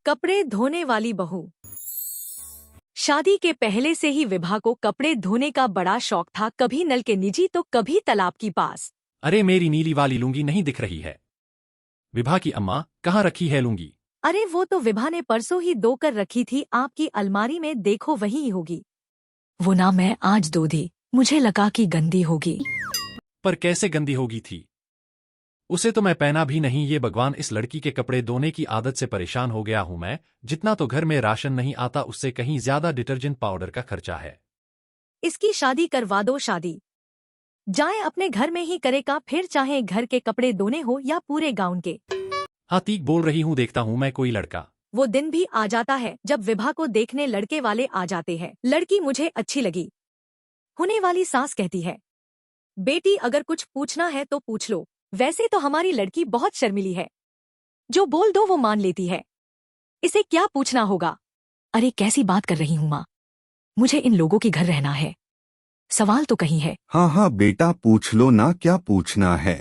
कपड़े धोने वाली बहू। शादी के पहले से ही विभा को कपड़े धोने का बड़ा शौक था, कभी नल के नीचे तो कभी तालाब की पास। अरे मेरी नीली वाली लुंगी नहीं दिख रही है। विभा की अम्मा, कहाँ रखी है लुंगी? अरे वो तो विभा ने परसों ही धो कर रखी थी, आपकी अलमारी में देखो वही होगी। वो ना मैं आज धो दी, मुझे लगा कि गंदी होगी। पर कैसे गंदी होगी थी? उसे तो मैं पहना भी नहीं। ये भगवान, इस लड़की के कपड़े धोने की आदत से परेशान हो गया हूं मैं। जितना तो घर में राशन नहीं आता उससे कहीं ज्यादा डिटर्जेंट पाउडर का खर्चा है। इसकी शादी करवा दो। शादी जाए अपने घर में ही करेगा, फिर चाहे घर के कपड़े धोने हो या पूरे गाउन के। हाँ ठीक बोल रही हूँ, देखता हूँ मैं कोई लड़का। वो दिन भी आ जाता है जब विभा को देखने लड़के वाले आ जाते हैं। लड़की मुझे अच्छी लगी। होने वाली सास कहती है, बेटी अगर कुछ पूछना है तो पूछ लो। वैसे तो हमारी लड़की बहुत शर्मीली है, जो बोल दो वो मान लेती है। इसे क्या पूछना होगा? अरे कैसी बात कर रही हूँ माँ, मुझे इन लोगों के घर रहना है। सवाल तो कहीं है। हाँ हाँ बेटा पूछ लो ना, क्या पूछना है?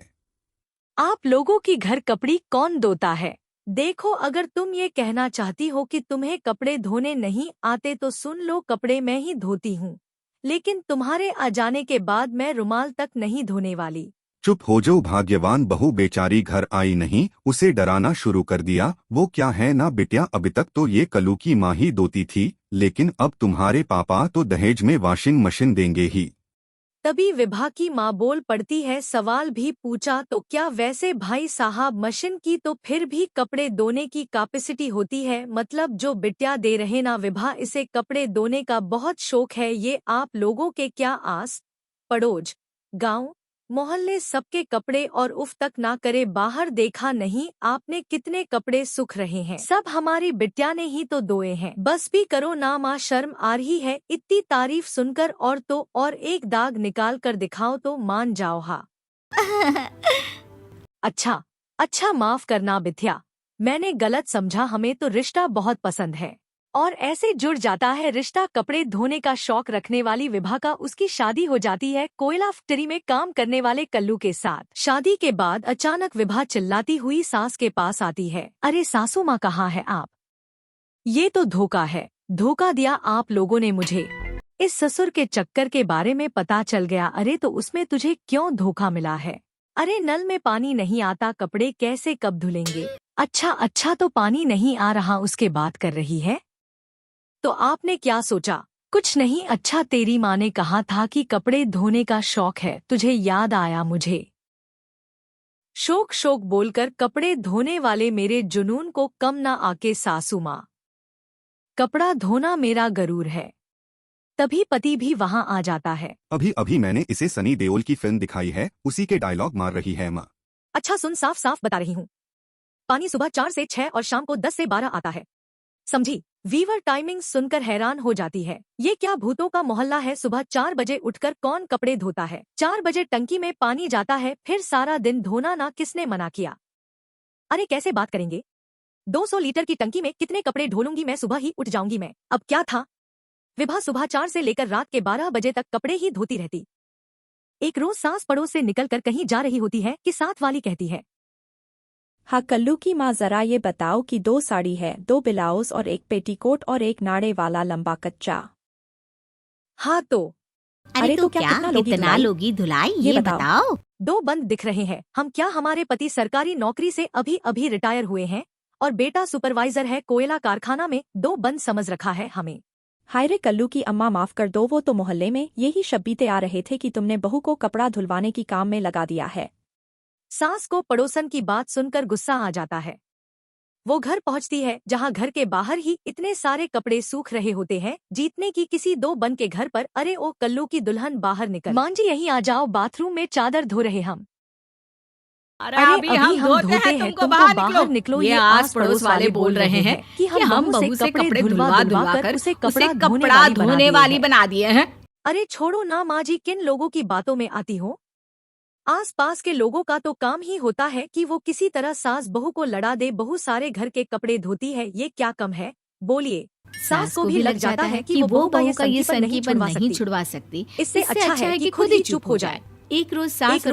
आप लोगों की घर कपड़ी कौन धोता है? देखो, अगर तुम ये कहना चाहती हो कि तुम्हें कपड़े धोने नहीं आते तो सुन लो, कपड़े मैं ही धोती हूँ, लेकिन तुम्हारे आ जाने के बाद मैं रुमाल तक नहीं धोने वाली। चुप हो जाओ, भाग्यवान बहू बेचारी घर आई नहीं, उसे डराना शुरू कर दिया। वो क्या है ना बिटिया, अभी तक तो ये कल्लू की माँ ही धोती थी, लेकिन अब तुम्हारे पापा तो दहेज में वॉशिंग मशीन देंगे ही। तभी विभा की माँ बोल पड़ती है, सवाल भी पूछा तो क्या? वैसे भाई साहब, मशीन की तो फिर भी कपड़े धोने की कैपेसिटी होती है, मतलब जो बिटिया दे रहे ना विभा, इसे कपड़े धोने का बहुत शौक है। ये आप लोगों के क्या आस पड़ोस, गांव मोहल्ले सबके कपड़े और उफ तक ना करे। बाहर देखा नहीं आपने कितने कपड़े सूख रहे हैं? सब हमारी बिटिया ने ही तो धोए हैं। बस भी करो ना माँ, शर्म आ रही है इतनी तारीफ सुनकर। और तो और एक दाग निकाल कर दिखाओ तो मान जाओ। हा अच्छा अच्छा, माफ करना बिथिया, मैंने गलत समझा। हमें तो रिश्ता बहुत पसंद है और ऐसे जुड़ जाता है रिश्ता। कपड़े धोने का शौक रखने वाली विभा का उसकी शादी हो जाती है कोयला फैक्ट्री में काम करने वाले कल्लू के साथ। शादी के बाद अचानक विभा चिल्लाती हुई सास के पास आती है, अरे सासू माँ कहाँ है आप? ये तो धोखा है, धोखा दिया आप लोगों ने मुझे। इस ससुर के चक्कर के बारे में पता चल गया। अरे तो उसमें तुझे क्यों धोखा मिला है? अरे नल में पानी नहीं आता, कपड़े कैसे कब धुलेंगे? अच्छा अच्छा, तो पानी नहीं आ रहा उसके बात कर रही है? तो आपने क्या सोचा? कुछ नहीं। अच्छा, तेरी माँ ने कहा था कि कपड़े धोने का शौक है तुझे, याद आया मुझे। शोक शोक बोलकर कपड़े धोने वाले मेरे जुनून को कम ना आके सासू माँ, कपड़ा धोना मेरा गरूर है। तभी पति भी वहाँ आ जाता है। अभी अभी मैंने इसे सनी देओल की फिल्म दिखाई है, उसी के डायलॉग मार रही है माँ। अच्छा सुन, साफ साफ बता रही हूँ, पानी सुबह 4 से 6 और शाम को 10 से 12 आता है, समझी? वीवर टाइमिंग सुनकर हैरान हो जाती है, ये क्या भूतों का मोहल्ला है? सुबह 4 बजे उठकर कौन कपड़े धोता है? 4 बजे टंकी में पानी जाता है, फिर सारा दिन धोना ना, किसने मना किया? अरे कैसे बात करेंगे, 200 लीटर की टंकी में कितने कपड़े ढोलूंगी मैं? सुबह ही उठ जाऊंगी मैं। अब क्या था, विभा सुबह 4 से लेकर रात के 12 बजे तक कपड़े ही धोती रहती। एक रोज सास पड़ोस से निकलकर कहीं जा रही होती है कि साथ वाली कहती है, हाँ कल्लू की माँ, जरा ये बताओ कि 2 साड़ी है, 2 ब्लाउज और एक पेटीकोट और एक नाड़े वाला लंबा कच्चा। हाँ तो अरे तो क्या कितना लोगी धुलाई, ये बताओ। 2 बंद दिख रहे हैं। हम क्या, हमारे पति सरकारी नौकरी से अभी अभी रिटायर हुए हैं और बेटा सुपरवाइजर है कोयला कारखाना में। 2 बंद समझ रखा है हमें। हाय रे कल्लू की अम्मा, माफ कर दो, वो तो मोहल्ले में यही शब्बीते आ रहे थे कि तुमने बहू को कपड़ा धुलवाने की काम में लगा दिया है। सास को पड़ोसन की बात सुनकर गुस्सा आ जाता है। वो घर पहुंचती है जहां घर के बाहर ही इतने सारे कपड़े सूख रहे होते हैं, जीतने की किसी 2 बन के घर पर। अरे ओ कल्लू की दुल्हन, बाहर निकल। मां जी यहीं आ जाओ, बाथरूम में चादर धो रहे हम। अरे अभी हम धोते हैं, तुमको बाहर निकलो। ये आस पड़ोस वाले बोल रहे हैं कि हम बहू से कपड़े धुलवा धुलवा कर उसे कपड़ा धोने वाली बना दिए हैं। अरे छोड़ो ना माँ जी, किन लोगों की बातों में आती हो? आस पास के लोगों का तो काम ही होता है कि वो किसी तरह सास बहू को लड़ा दे। बहू सारे घर के कपड़े धोती है, ये क्या कम है? बोलिए। सास को भी लग जाता है कि वो बहू का ये संकीपन नहीं छुड़वा सकती। इससे अच्छा है कि खुद ही चुप हो जाए। एक रोज सास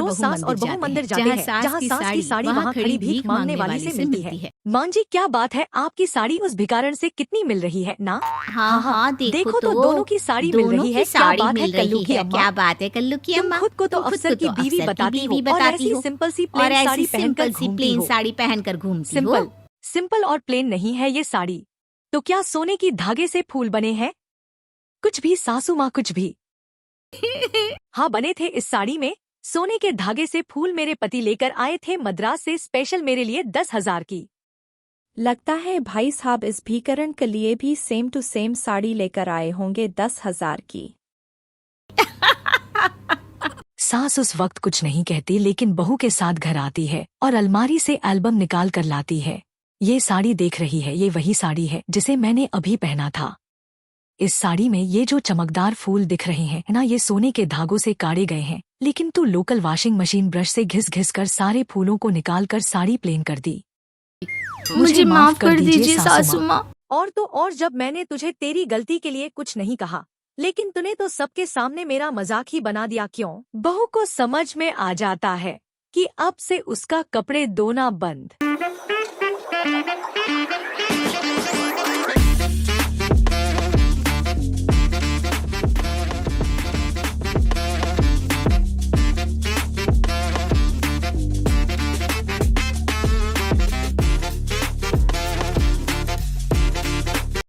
और बहू मंदिर जाते हैं, जहाँ सास की साड़ी वहाँ खड़ी भीख मांगने वाली से मिलती है। मां जी क्या बात है, आपकी साड़ी उस भिखारन से कितनी मिल रही है ना? हाँ, देखो तो दोनों की साड़ी मिल रही है। क्या बात है कल्लू की अम्मा? क्या बात है कल्लू की अम्मा? खुद को तो अफसर की बीवी बताती हो और ऐसी सिंपल सी प्लेन साड़ी पहनकर घूमती हो। सिंपल और प्लेन नहीं है ये साड़ी, तो क्या सोने की धागे से फूल बने हैं? कुछ भी सासू माँ, कुछ भी। हाँ बने थे इस साड़ी में सोने के धागे से फूल। मेरे पति लेकर आए थे मद्रास से स्पेशल मेरे लिए 10,000 की। लगता है भाई साहब इस भीकरण के लिए भी सेम टू सेम साड़ी लेकर आए होंगे 10,000 की। सास उस वक्त कुछ नहीं कहती, लेकिन बहू के साथ घर आती है और अलमारी से एल्बम निकाल कर लाती है। ये साड़ी देख रही है, ये वही साड़ी है जिसे मैंने अभी पहना था। इस साड़ी में ये जो चमकदार फूल दिख रहे हैं ना, ये सोने के धागों से काढ़े गए हैं, लेकिन तू लोकल वॉशिंग मशीन ब्रश से घिस घिस कर सारे फूलों को निकाल कर साड़ी प्लेन कर दी। मुझे माफ कर दीजिए सासू माँ। और तो और जब मैंने तुझे तेरी गलती के लिए कुछ नहीं कहा, लेकिन तूने तो सबके सामने मेरा मजाक ही बना दिया। क्यों? बहू को समझ में आ जाता है कि अब से उसका कपड़े धोना बंद।